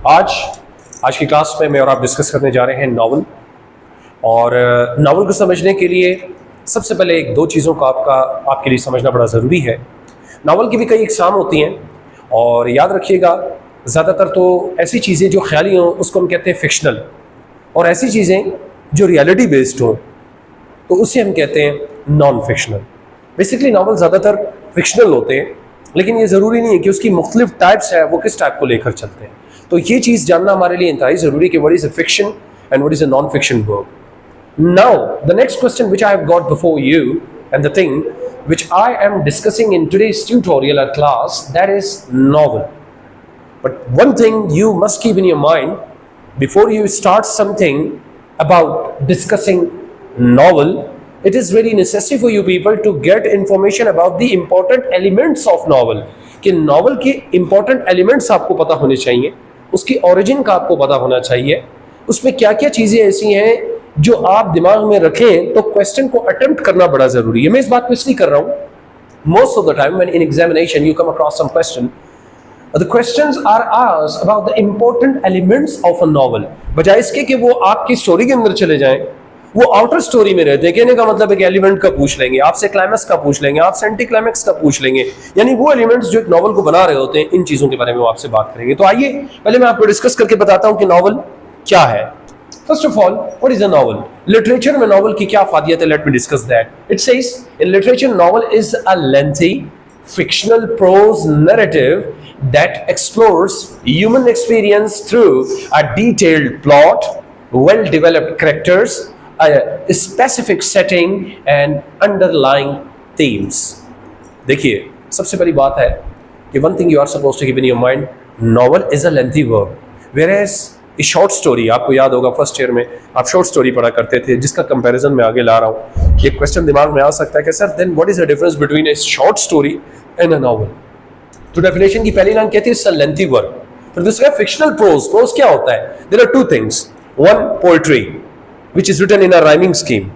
आज आज की क्लास में मैं और आप डिस्कस करने जा रहे हैं नॉवल। और नॉवल को समझने के लिए सबसे पहले एक दो चीज़ों को आपके लिए समझना बड़ा ज़रूरी है। नॉवल की भी कई इकसाम होती हैं और याद रखिएगा, ज़्यादातर तो ऐसी चीज़ें जो ख्याली हों उसको हम कहते हैं फिक्शनल, और ऐसी चीज़ें जो रियलिटी बेस्ड हों तो उसे हम कहते हैं नॉन फिक्शनल। बेसिकली नॉवल ज़्यादातर फिक्शनल होते हैं, लेकिन ये ज़रूरी नहीं है कि उसकी मुख्तलिफ टाइप्स है वो किस टाइप को लेकर चलते हैं। तो ये चीज़ जानना हमारे लिए इंतहाई ज़रूरी कि what is a fiction and what is a non fiction work. Now, the next question which I have got before you, and the thing which I am discussing in today's tutorial or class, that is novel. But one thing you must keep in your mind before you start something about discussing novel, it is very necessary for you people to get information about the important elements of novel. कि novel के important elements आपको पता होने चाहिए, उसकी origin का आपको पता होना चाहिए, उसमें क्या क्या चीज़ें ऐसी हैं जो आप दिमाग में रखें तो क्वेश्चन को अटेम्प्ट करना बड़ा जरूरी है। मैं इस बात को इसलिए कर रहा हूं, most of the time when in examination you come across some question, the questions are asked about the important elements of a novel, बजाय इसके कि वो आपकी स्टोरी के अंदर चले जाएं, वो आउटर स्टोरी में रहते हैं। कहने का मतलब एक एलिमेंट का पूछ लेंगे, आपसे क्लाइमेक्स का पूछ लेंगे, आपसे एंटी क्लाइमेक्स का पूछ लेंगे, यानी वो एलिमेंट्स जो एक नॉवल को बना रहे होते हैं, इन चीजों के बारे में वो आपसे बात करेंगे। तो आइए पहले मैं आपको डिस्कस करके बताता हूं कि नॉवल क्या है। First of all, what is a novel? Literature में novel की क्या फादियत है? Let me discuss that. It says in literature, novel is a lengthy, fictional prose narrative that explores human experience through a detailed plot, well-developed characters, a specific setting, and underlying themes. देखिए, सबसे बड़ी बात है कि one thing you are supposed to keep in your mind: novel is a lengthy work, whereas short story, आपको याद होगा first year में आप शॉर्ट स्टोरी पढ़ा करते थे, जिसका कंपैरिजन मैं आगे ला रहा हूँ। एक क्वेश्चन दिमाग में आ सकता है कि sir then what is the difference between a short story and a novel. तो डेफिनेशन की पहली लाइन कहती है इट्स अ लेंथी वर्क। फिर दूसरा फिक्शनल प्रोज। प्रोज क्या होता है? There are two things, one poetry which is written in a rhyming scheme,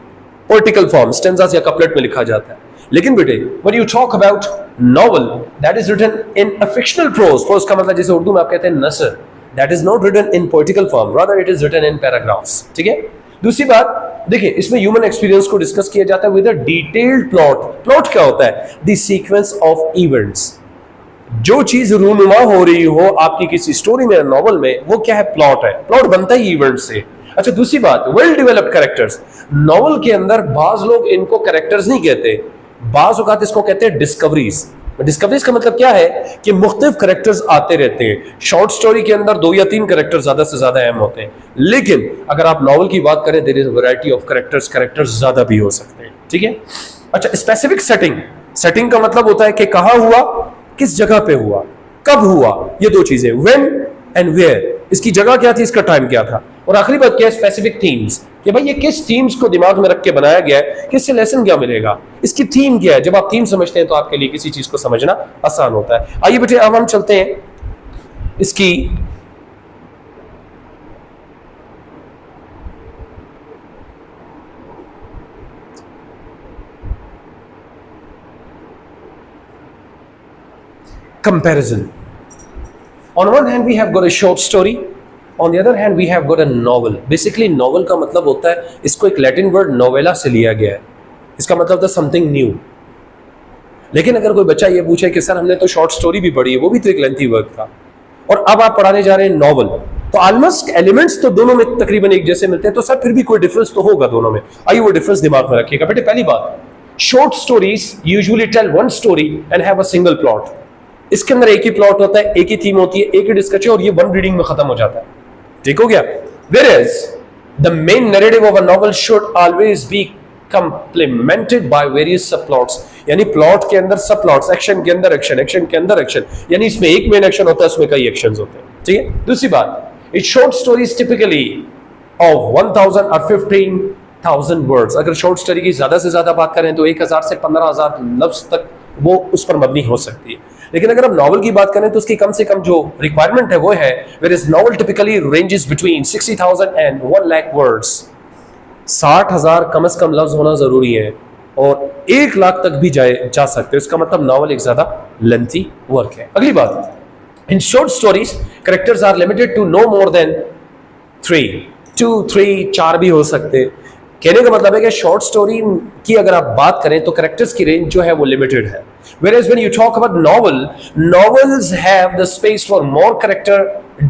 poetical form, stanzas या कपलेट में लिखा जाता है। लेकिन बेटे when you talk about novel, that is written in a fictional prose. Prose का मतलब जैसे उर्दू में आप कहते हैं नसर, that is not written in poetical form, rather it is written in paragraphs। ठीक है। दूसरी बात देखिए, इसमें ह्यूमन एक्सपीरियंस को डिस्कस किया जाता है with a detailed plot. Plot क्या होता है? The sequence of events. जो चीज रूनुमा हो रही हो आपकी किसी स्टोरी में, नॉवल में, वो क्या है? प्लॉट है। प्लॉट बनता ही इवेंट से। अच्छा, दूसरी बात, वेल डेवलप्ड कैरेक्टर्स। नॉवल के अंदर बाज लोग इनको कैरेक्टर्स नहीं कहते, बाज औकात इसको कहते हैं डिस्कवरीज। डिस्कवरीज का मतलब क्या है कि मुख्तलिफ कैरेक्टर्स आते रहते हैं। शॉर्ट स्टोरी के अंदर 2 या 3 कैरेक्टर ज्यादा से ज्यादा अहम होते हैं, लेकिन अगर आप नॉवल की बात करें there is a variety of characters ज्यादा भी हो सकते हैं। ठीक है। अच्छा, स्पेसिफिक सेटिंग। सेटिंग का मतलब होता है कि कहां हुआ, किस जगह पे हुआ, कब हुआ, ये दो चीजें, व्हेन एंड वेयर। इसकी जगह क्या थी, इसका टाइम क्या था। और आखिरी बात क्या है? स्पेसिफिक थीम्स, कि भाई ये किस थीम्स को दिमाग में रख के बनाया गया है, किससे लेसन क्या मिलेगा, इसकी थीम क्या है। जब आप थीम समझते हैं तो आपके लिए किसी चीज को समझना आसान होता है। आइए बेटे अब हम चलते हैं इसकी comparison. On one hand we have got a short story, on the other hand we have got a novel. Basically novel का मतलब होता है, इसको एक लैटिन वर्ड नोवेला से लिया गया है, इसका मतलब था समथिंग न्यू। लेकिन अगर कोई बच्चा ये पूछे कि सर हमने तो शॉर्ट स्टोरी भी पढ़ी है, वो भी तो एक लेंथी वर्क था, और अब आप पढ़ाने जा रहे हैं नॉवल, तो ऑलमोस्ट एलिमेंट्स तो दोनों में तकरीबन एक जैसे मिलते हैं, तो सर फिर भी कोई डिफरेंस तो होगा दोनों में। आइए वो डिफरेंस दिमाग में रखिएगा। बेटे पहली बात, short stories usually tell one story and have a single plot. इसके अंदर एक ही प्लॉट होता है, एक ही थीम होती है, एक ही डिस्कशन, और ये वन रीडिंग में खत्म हो जाता है। ठीक हो गया। Whereas the main narrative of a novel should always be complemented by various subplots, यानी प्लॉट के अंदर सब प्लॉट्स, एक्शन के अंदर एक्शन, एक्शन के अंदर एक्शन, यानी इसमें एक मेन एक्शन होता है, उसमें कई एक्शंस होते हैं। ठीक है। दूसरी बात, it short stories typically of 1000 और 15,000 वर्ड्स। अगर शॉर्ट स्टोरी की ज्यादा से ज्यादा बात करें तो 1000 से 15,000 लफ्ज तक वो उस पर मबनी हो सकती है। लेकिन अगर हम नॉवल की बात करें तो उसकी कम से कम जो रिक्वायरमेंट है वो है, whereas novel typically ranges between 60,000 and 1 lakh words। 60,000 कम से कम लफ्ज होना जरूरी है, और 1 लाख तक भी जा सकते हैं। इसका मतलब नॉवल एक ज्यादा लेंथी वर्क है। अगली बात, In short stories, characters are limited to no more than 3, 2, 3, 4 भी हो सकते। कहने का मतलब है कि शॉर्ट स्टोरी की अगर आप बात करें तो करेक्टर्स की रेंज जो है वो लिमिटेड है। Whereas when you talk about novel, novels have the space for more character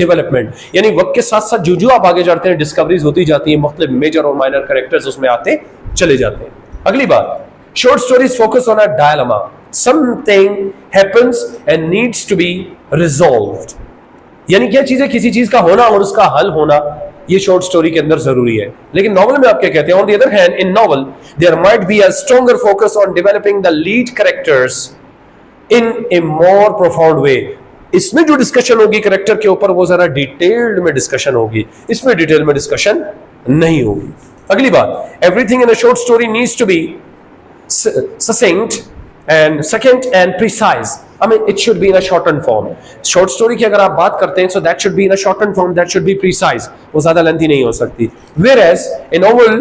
development, यानी वक्त के साथ साथ जो आप आगे जाते हैं डिस्कवरीज होती जाती हैं, मुख्तलिफ मेजर और माइनर कैरेक्टर्स उसमें आते चले जाते हैं। अगली बात, short stories focus on a dilemma. Something happens and needs to be resolved. यानी क्या चीज है, किसी चीज का होना और उसका हल होना, ये शॉर्ट स्टोरी के अंदर जरूरी है। लेकिन नॉवल में आप क्या कहते हैं? On the other hand, in novel there might be a stronger focus on developing the lead characters in a more profound way. इसमें जो डिस्कशन होगी कैरेक्टर के ऊपर वो जरा डिटेल्ड में डिस्कशन होगी, इसमें डिटेल में डिस्कशन नहीं होगी। अगली बात, everything in a short story needs to be succinct and second and precise. I mean, it should be in a shortened form. Short story की अगर आप बात करते हैं, so that should be in a shortened form, that should be precise. वो ज़्यादा lengthy नहीं हो सकती. Whereas in novel,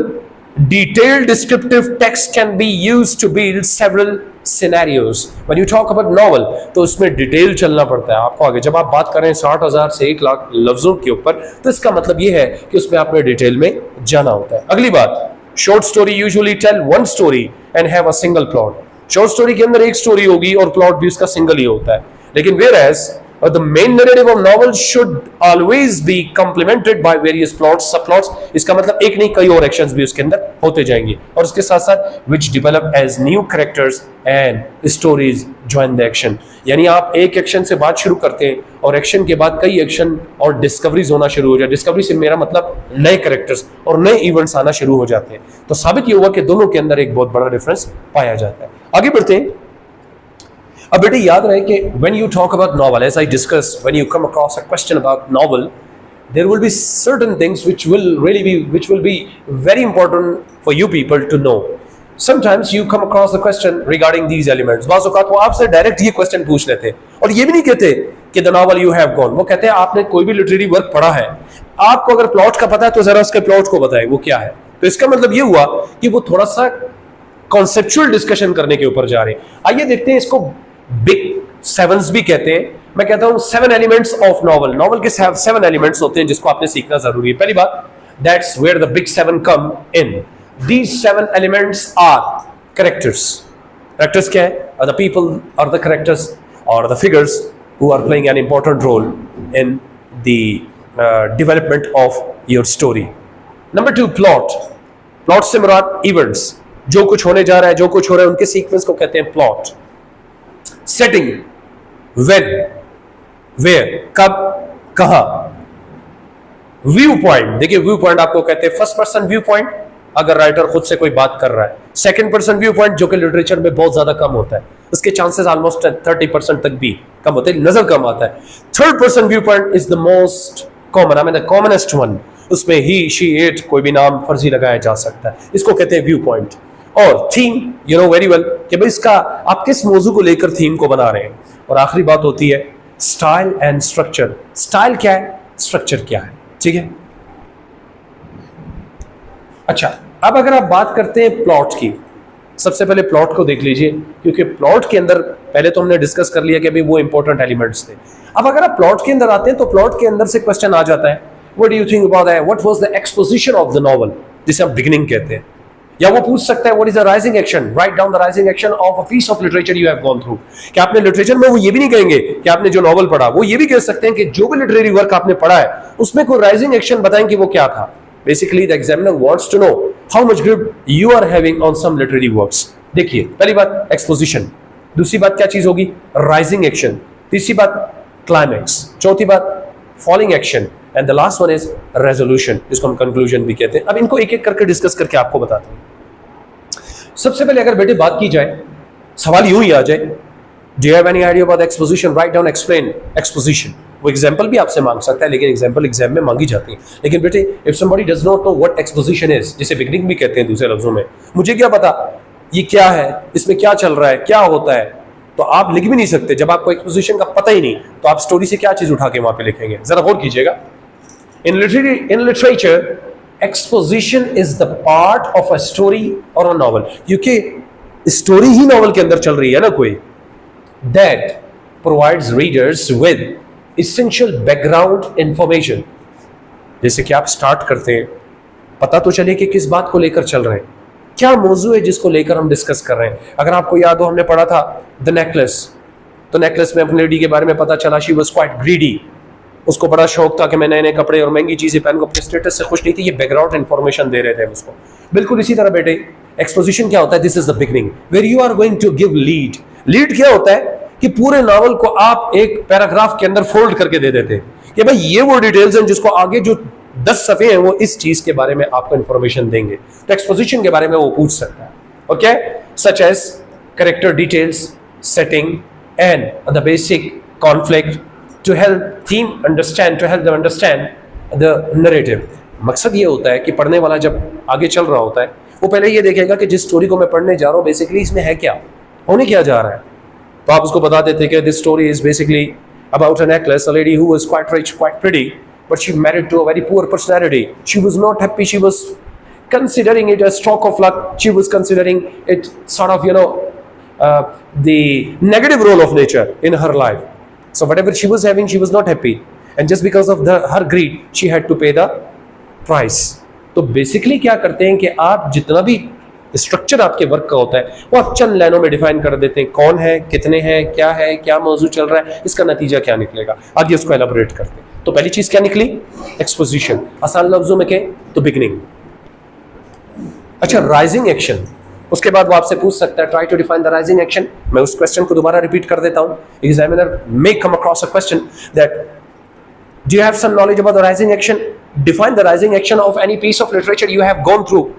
detailed descriptive text can be used to build several scenarios. When you talk about novel, तो उसमें detail चलना पड़ता है आपको आगे। जब आप बात करें 60,000 से 1 लाख लफ्जों के ऊपर, तो इसका मतलब ये है कि उसमें आपने डिटेल में जाना होता है। अगली बात, short story usually tell one story and have a single plot. Short story के अंदर एक स्टोरी होगी और प्लॉट भी उसका सिंगल ही होता है। लेकिन whereas the main narrative of novel should always be complemented by various plots, subplots. इसका मतलब एक नहीं कई और एक्शंस भी उसके अंदर होते जाएंगे और उसके साथ साथ which develop as new characters and stories join the action. यानी आप एक एक्शन से बात शुरू करते हैं और एक्शन के बाद कई एक्शन और डिस्कवरीज होना शुरू हो जाए। डिस्कवरी से मेरा मतलब नए कैरेक्टर्स और नए इवेंट्स आना शुरू हो जाते हैं। तो साबित ये हुआ कि दोनों के अंदर एक बहुत बड़ा डिफरेंस पाया जाता है। आगे बढ़ते हैं। अब बेटे याद रहे कि when you talk about novel, as I discussed, when you come across a question about novel, there will be certain things which will be very important for you people to know. Sometimes you come across the question regarding these elements. बाज़ औक़ात वो आपसे direct ये question पूछ लेते और ये भी नहीं कहते कि the novel you have gone, वो कहते हैं आपने कोई भी लिटरेरी वर्क पढ़ा है, आपको अगर प्लॉट का पता है तो जरा उसके प्लॉट को बताएं वो क्या है। तो इसका मतलब ये हुआ कि वो थोड़ा सा कॉन्सेप्चुअल डिस्कशन करने के ऊपर जा रहे हैं। आइए देखते हैं, इसको बिग सेवंस भी कहते हैं। मैं कहता हूं 7 एलिमेंट्स ऑफ नॉवल। नॉवल के 7 एलिमेंट्स होते हैं जिसको आपने सीखना जरूरी है। पहली बात, that's where the big 7 come in. These 7 elements are characters. Characters क्या है? Are the people or the characters or the figures who are playing an important role in the development of your story. Number 2, plot. Plot से मुराद events, जो कुछ होने जा रहा है, जो कुछ हो रहा है, उनके सीक्वेंस को कहते हैं प्लॉट। सेटिंग, व्हेन, वेयर, कब, कहां। व्यू पॉइंट, देखिए व्यू पॉइंट आपको कहते हैं फर्स्ट पर्सन व्यू पॉइंट, अगर राइटर खुद से कोई बात कर रहा है। सेकंड पर्सन व्यू पॉइंट, जो कि लिटरेचर में बहुत ज्यादा कम होता है, उसके चांसेस ऑलमोस्ट 30% तक भी कम होते हैं, नजर कम आता है। Third person view point is the most common, I mean the commonest one. उसमें ही, शी, इट कोई भी नाम फर्जी लगाया जा सकता है, इसको कहते हैं व्यू पॉइंट। और theme, you know very well कि भाई इसका आप किस मौजू को लेकर थीम को बना रहे हैं। और आखिरी बात होती है स्टाइल एंड स्ट्रक्चर। स्टाइल क्या है, स्ट्रक्चर क्या है, ठीक है। अच्छा, अब अगर आप बात करते हैं प्लॉट की, सबसे पहले प्लॉट को देख लीजिए, क्योंकि प्लॉट के अंदर पहले तो हमने डिस्कस कर लिया कि भाई वो इंपॉर्टेंट एलिमेंट्स थे। अब अगर आप प्लॉट के अंदर आते हैं तो प्लॉट के अंदर से क्वेश्चन आ जाता है, what do you think about that, what was the exposition of the novel, जिसे हम बिगिनिंग कहते हैं। या वो पूछ सकता है what is the rising action, write down the rising action of a piece of literature you have gone through. कि आपने लिटरेचर में, वो ये भी नहीं कहेंगे कि आपने जो नॉवल पढ़ा, वो ये भी कह सकते हैं कि जो भी लिटरेरी वर्क आपने पढ़ा है उसमें कोई राइजिंग एक्शन बताएं कि वो क्या था। Basically the examiner wants to know how much grip you are having on some literary works. देखिए, पहली बात एक्सपोजिशन, दूसरी बात क्या चीज होगी, राइजिंग एक्शन, तीसरी बात क्लाइमैक्स, चौथी बात falling action, and the last one is resolution, जिसको हम कंक्लूजन भी कहते हैं। अब इनको एक एक करके डिस्कस करके आपको बताता हूं। सबसे पहले अगर बेटे बात की जाए, सवाल यूं ही आ जाए, do you have any idea about exposition, write down, explain exposition. वो एग्जांपल भी आपसे मांग सकता है, लेकिन एग्जांपल एग्जाम में मांगी जाती है। लेकिन बेटे if somebody does not know what exposition is, जिसे बिगिनिंग भी कहते हैं दूसरे लफ्जों में, मुझे क्या पता ये क्या है, इसमें क्या चल रहा है, क्या होता है, तो आप लिख भी नहीं सकते। जब आपको एक्सपोजिशन का पता ही नहीं तो आप स्टोरी से क्या चीज उठा के वहां पे लिखेंगे, जरा गौर कीजिएगा। In literature exposition is the part of a story और अ नॉवल, क्योंकि स्टोरी ही नॉवल के अंदर चल रही है ना कोई, that provides readers with essential background information. जैसे कि आप स्टार्ट करते हैं, पता तो चले कि किस बात को लेकर चल रहे हैं, क्या मौजू है जिसको लेकर हम डिस्कस कर रहे हैं। अगर आपको याद हो, हमने पढ़ा था द नेकलेस, तो नेकलेस में अपनी लेडी के बारे में पता चला, शी वॉज क्वाइट ग्रीडी, उसको बड़ा शौक था कि मैं नए नए कपड़े और महंगी चीजें पहनूं, अपने स्टेटस से खुश नहीं थी। ये बैकग्राउंड इंफॉर्मेशन दे रहे थे उसको। बिल्कुल इसी तरह बेटे एक्सपोजिशन क्या होता है, this is the beginning where you are going to give lead. Lead क्या होता है कि पूरे नावल को आप एक पैराग्राफ के अंदर फोल्ड करके दे देते हैं कि भाई ये वो डिटेल्स हैं जिसको आगे जो 10 सफ़े हैं वो इस चीज के बारे में आपको इंफॉर्मेशन देंगे। तो एक्सपोजिशन के बारे में वो पूछ सकता है, okay, such as character details, setting and the basic conflict to help them understand, to help them understand the narrative. मकसद ये होता है कि पढ़ने वाला जब आगे चल रहा होता है वो पहले ये देखेगा कि जिस स्टोरी को मैं पढ़ने जा रहा हूँ बेसिकली इसमें है क्या, होने क्या जा रहा है। तो आप उसको बता देते कि this story is basically about a necklace, a lady who was quite rich, quite pretty, but she married to a very poor personality. She was not happy. She was considering it a stroke of luck. She was considering it sort of, the negative role of nature in her life. So whatever she was having, she was not happy. And just because of her greed, she had to pay the price. तो basically क्या करते हैं कि आप जितना भी structure आपके work का होता है वो आप चंद लाइनों में डिफाइन कर देते हैं, कौन है, कितने हैं, क्या मौजू चल रहा है, इसका नतीजा क्या निकलेगा, आगे उसको एलाबोरेट करते हैं। तो पहली चीज क्या निकली, एक्सपोजिशन, आसान लफ्जों में कहें तो बिगनिंग। अच्छा, राइजिंग एक्शन, उसके बाद वो आपसे पूछ सकता है try to define the rising action. मैं उस क्वेश्चन को दोबारा रिपीट कर देता हूं, examiner may come across a question that do you have some knowledge about the rising action, define the rising action of any piece of literature you have gone through.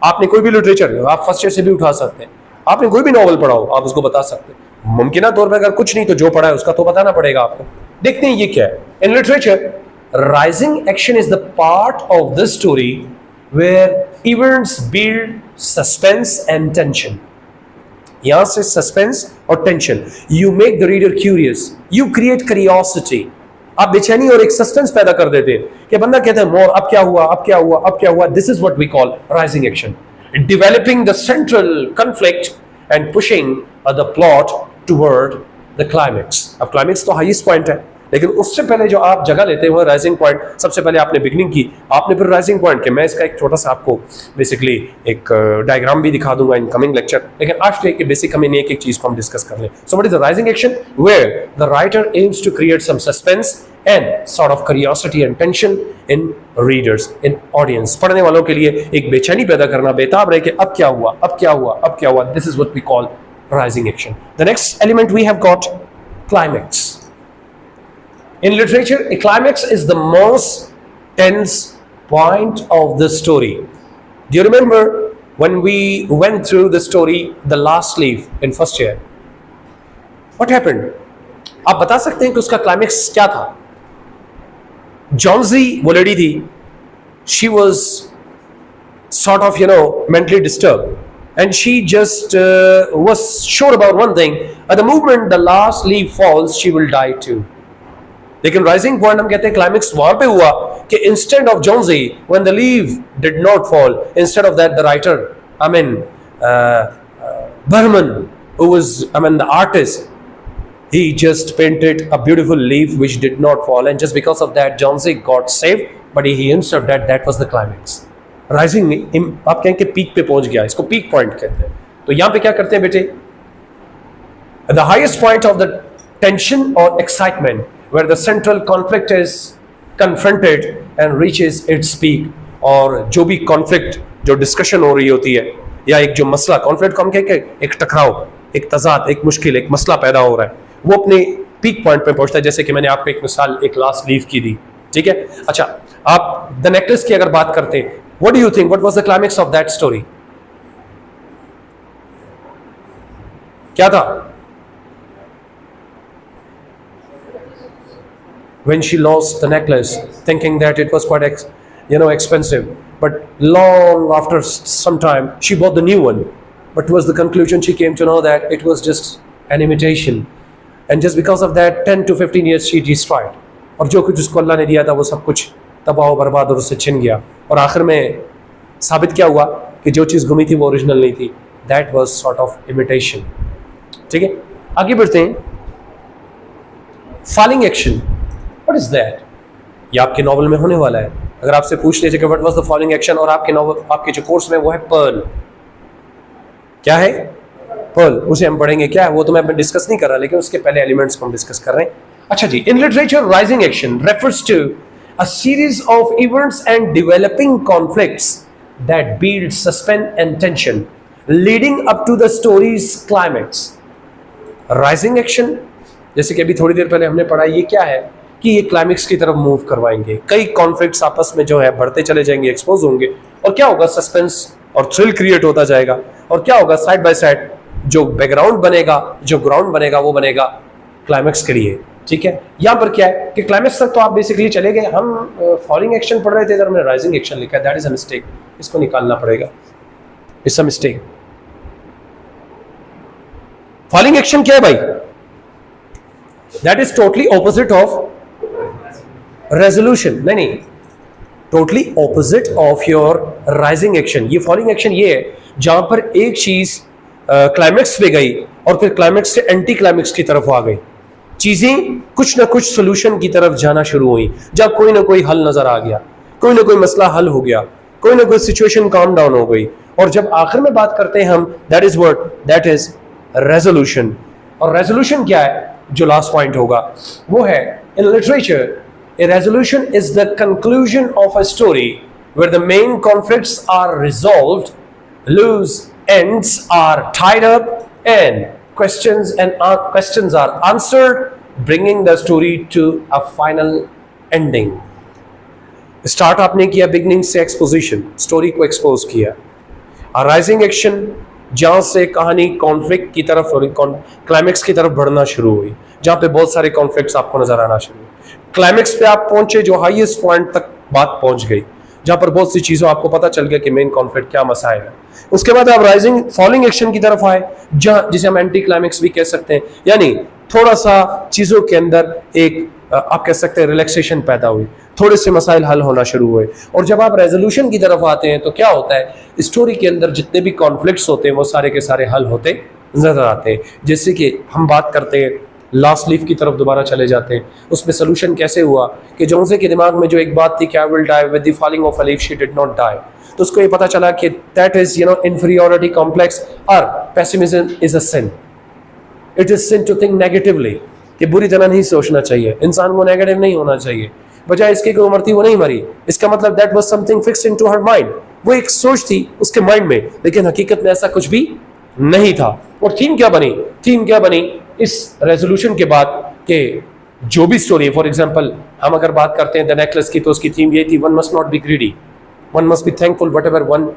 आपने कोई भी literature, आप first year से भी उठा सकते हैं, आपने कोई भी नॉवल पढ़ा हो आप उसको बता सकते हैं। मुमकिन तौर पर अगर कुछ नहीं तो जो पढ़ा है उसका तो बताना पड़ेगा आपको। देखते हैं ये क्या है। In literature rising action is the part of the story where events build suspense and tension. यहां से सस्पेंस और tension, you make the reader curious, you create curiosity, आप बेचैनी और एक सस्पेंस पैदा कर देते हैं कि बंदा कहता है मोर, अब क्या हुआ, अब क्या हुआ, अब क्या हुआ। This is what we call rising action, developing the central conflict and pushing the plot toward the climax. अब क्लाइमेक्स तो हाईएस्ट पॉइंट है, लेकिन उससे पहले जो आप जगह लेते हैं वो राइजिंग पॉइंट। सबसे पहले आपने बिगनिंग की, आपने फिर राइजिंग पॉइंट के। मैं इसका एक छोटा सा आपको बेसिकली एक डायग्राम भी दिखा दूंगा इन कमिंग लेक्चर, लेकिन आज तो एक बेसिक हमें एक एक चीज को हम डिस्कस कर लें। So what is the rising action, where the writer aims to create some suspense and sort of curiosity and tension in readers, in audience। पढ़ने वालों के लिए एक बेचैनी पैदा करना, बेताब रहे कि अब क्या हुआ, अब क्या हुआ, अब क्या हुआ। This is what we call rising action. The next element we have got climax. In literature, a climax is the most tense point of the story. Do you remember when we went through the story, The Last Leaf in first year? What happened? आप बता सकते हैं कि उसका climax क्या था? जॉन्जी वो lady थी, she was sort of mentally disturbed and she just was sure about one thing, at the moment the last leaf falls she will die too। लेकिन राइजिंग पॉइंट हम कहते हैं क्लाइमेक्स वहां पे हुआ कि instead of Johnsy when the leaf did not fall, instead of that the writer, Berman, who was the artist, he just painted a beautiful leaf which did not fall, and just because of that Johnsy got saved, but he himself that was the climax। Rising आप कहें कि peak पे पहुंच गया, इसको peak point कहते हैं। तो यहां पे क्या करते हैं बेटे, the highest point of the tension और excitement where the central conflict is confronted and reaches its peak. और जो भी कॉन्फ्लिक्ट, जो डिस्कशन हो रही होती है या एक जो मसला, कॉन्फ्लिक्ट को हम कहें कि एक टकराव, एक तजाद, एक मुश्किल, एक मसला पैदा हो रहा है, वो अपने पीक पॉइंट पे पहुंचता है। जैसे कि मैंने आपको एक मिसाल एक लास्ट लीफ की दी, ठीक है। अच्छा, आप द नेकलेस की अगर बात करते हैं, what do you think, what was the climax of that story? क्या था? When she lost the necklace, thinking that it was quite expensive, but long after some time she bought the new one, but was the conclusion she came to know that it was just an imitation, and just because of that 10 to 15 years she destroyed, और जो कुछ उसको अल्लाह ने दिया था वो सब कुछ तबाह बर्बाद और उससे छिन गया, और आखिर में साबित क्या हुआ कि जो चीज़ गुमी थी वो ओरिजिनल नहीं थी, that was sort of imitation. ठीक है, आगे बढ़ते हैं। Falling action, what is that? ये आपके नॉवल में होने वाला है। अगर आपसे पूछ लीजिए कि what was the following action, और आपके नॉवल, आपके जो कोर्स में वो है पर्ल। क्या है? पर्ल। उसे हम पढ़ेंगे। क्या है वो तो मैं डिस्कस नहीं कर रहा, लेकिन उसके पहले एलिमेंट्स को हम डिस्कस कर रहे हैं। अच्छा जी, in literature rising action refers to a series of events and developing conflicts that build suspense and tension leading up to the story's climax. Rising action, जैसे कि अभी थोड़ी देर पहले हमने पढ़ा, ये क्या है कि ये क्लाइमेक्स की तरफ मूव करवाएंगे। कई कॉन्फ्लिक्ट्स आपस में जो है बढ़ते चले जाएंगे, एक्सपोज होंगे, और क्या होगा? सस्पेंस और थ्रिल क्रिएट होता जाएगा। और क्या होगा? साइड बाय साइड जो बैकग्राउंड बनेगा, जो ग्राउंड बनेगा, वो बनेगा क्लाइमेक्स के लिए। ठीक है, यहां पर क्या है कि क्लाइमेक्स तक तो आप बेसिकली चले गए। हम फॉलोइंग एक्शन पढ़ रहे थे, इधर हमने राइजिंग एक्शन लिखा है। दैट इज अ मिस्टेक, इसको निकालना पड़ेगा। It's a mistake. Following action क्या है भाई? That is totally opposite of resolution. नहीं, totally opposite of your rising action. ये फॉलोइंग एक्शन ये है जहां पर एक चीज क्लाइमेक्स पे गई और फिर क्लाइमेक्स से एंटी क्लाइमेक्स की तरफ आ गई। चीजें कुछ ना कुछ सोल्यूशन की तरफ जाना शुरू हुई, जब कोई ना कोई हल नजर आ गया, कोई ना कोई मसला हल हो गया, कोई ना कोई सिचुएशन काम डाउन हो गई, और जब आखिर में बात करते हैं हम, that is what? That is resolution. और रेजोल्यूशन क्या है? जो लास्ट पॉइंट होगा वो है, in literature a resolution is the conclusion of a story where the main conflicts are resolved, loose ends are tied up, and questions are answered, bringing the story to a final ending. Start आपने किया beginning से, exposition, story को expose किया। Rising action, जहां से कहानी conflict की तरफ, क्लाइमेक्स की तरफ बढ़ना शुरू हुई, जहां पे बहुत सारे कॉन्फ्लिक्ट्स आपको नजर आना शुरू हुए। क्लाइमेक्स पे आप पहुंचे, जो हाईएस्ट पॉइंट तक बात पहुंच गई, जहां पर बहुत सी चीजों आपको पता चल गया कि मेन कॉन्फ्लिक्ट क्या मसाइल है। उसके बाद आप राइजिंग फॉलोइंग एक्शन की तरफ आए, जहां जिसे हम एंटी क्लाइमेक्स भी कह सकते हैं, यानी थोड़ा सा चीजों के अंदर एक आप कह सकते हैं रिलैक्सेशन पैदा हुई, थोड़े से मसाइल हल होना शुरू हुए। और जब आप रेजोल्यूशन की तरफ आते हैं तो क्या होता है? स्टोरी के अंदर जितने भी कॉन्फ्लिक्ट्स होते हैं वो सारे के सारे हल होते नजर आते हैं। जैसे कि हम बात करते हैं लास्ट लीफ की तरफ दोबारा चले जाते हैं, उसमें सोल्यूशन कैसे हुआ कि जोंसे के दिमाग में जो एक बात थी कि I will die with the falling of a leaf, she did not die, तो उसको ये पता चला कि दैट इज इंफीरियरिटी कॉम्प्लेक्स और pessimism is a sin. It is sin to think negatively, कि बुरी तरह नहीं सोचना चाहिए, इंसान को नेगेटिव नहीं होना चाहिए, बजाय इसके कि वो मरती वो नहीं मरी। इसका मतलब that was something fixed into her mind, वो एक सोच थी उसके माइंड में, लेकिन हकीकत में ऐसा कुछ भी नहीं था। और थीम क्या बनी? थीम क्या बनी इस रेजोल्यूशन के बाद कि जो भी स्टोरी, फॉर एग्जांपल हम अगर बात करते हैं द नेकलेस की, तो उसकी थीम ये थी, one must not be greedy, one must be thankful whatever one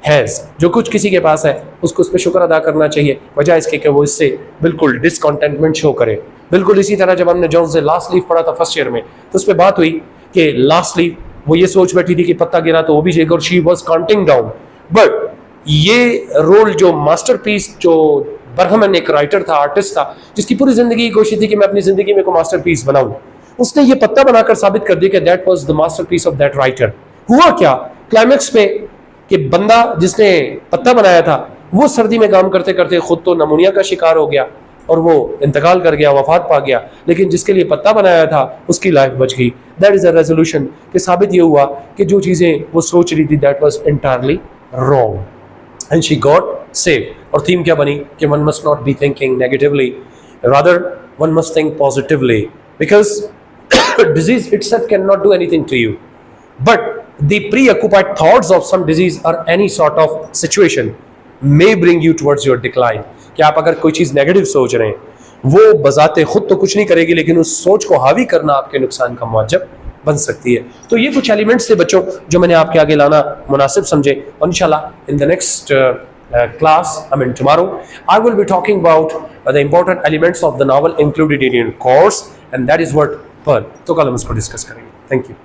has. जो कुछ किसी के पास है उसको उस पर शुक्र अदा करना चाहिए, बजाय इसके कि वो इससे बिल्कुल डिसकंटेंटमेंट शो करे। बिल्कुल इसी तरह जब हमने जोन्स से लास्ट लीफ पढ़ा था फर्स्ट ईयर में, तो उस पर बात हुई कि लास्ट लीफ वो ये सोच बैठी थी कि पत्ता गिरा तो वो भी जाएगा, और she was counting down. But ये रोल जो मास्टरपीस, जो बरहमन एक राइटर था, आर्टिस्ट था, जिसकी पूरी जिंदगी की कोशिश थी कि मैं अपनी जिंदगी में को मास्टरपीस बनाऊं, उसने ये पत्ता बनाकर साबित कर दिया कि that was the masterpiece of that writer. हुआ क्या क्लाइमेक्स पे कि बंदा जिसने पत्ता बनाया था वो सर्दी में काम करते करते खुद तो नमूनिया का शिकार हो गया और वो इंतकाल कर गया, वफात पा गया, लेकिन जिसके लिए पत्ता बनाया था उसकी लाइफ बच गई। दैट इज अ रेजोल्यूशन कि साबित ये हुआ कि जो चीजें वो सोच रही थी that was entirely wrong and she got save. और थीम क्या बनी कि one must not be thinking negatively, rather one must think positively, because disease itself cannot do anything to you, but the preoccupied thoughts of some disease or any sort of situation may bring you towards your decline। कि आप अगर कोई चीज negative सोच रहे हैं वो बजाते खुद तो कुछ नहीं करेगी, लेकिन उस सोच को हावी करना आपके नुकसान का मुआजब बन सकती है। तो ये कुछ एलिमेंट्स थे बच्चों जो मैंने आपके आगे लाना मुनासिब समझे, और इंशाल्लाह in the next class, I mean tomorrow, I will be talking about the important elements of the novel included in your course, and that is what Pearl। तो कल हम इसको डिस्कस करेंगे। Thank you.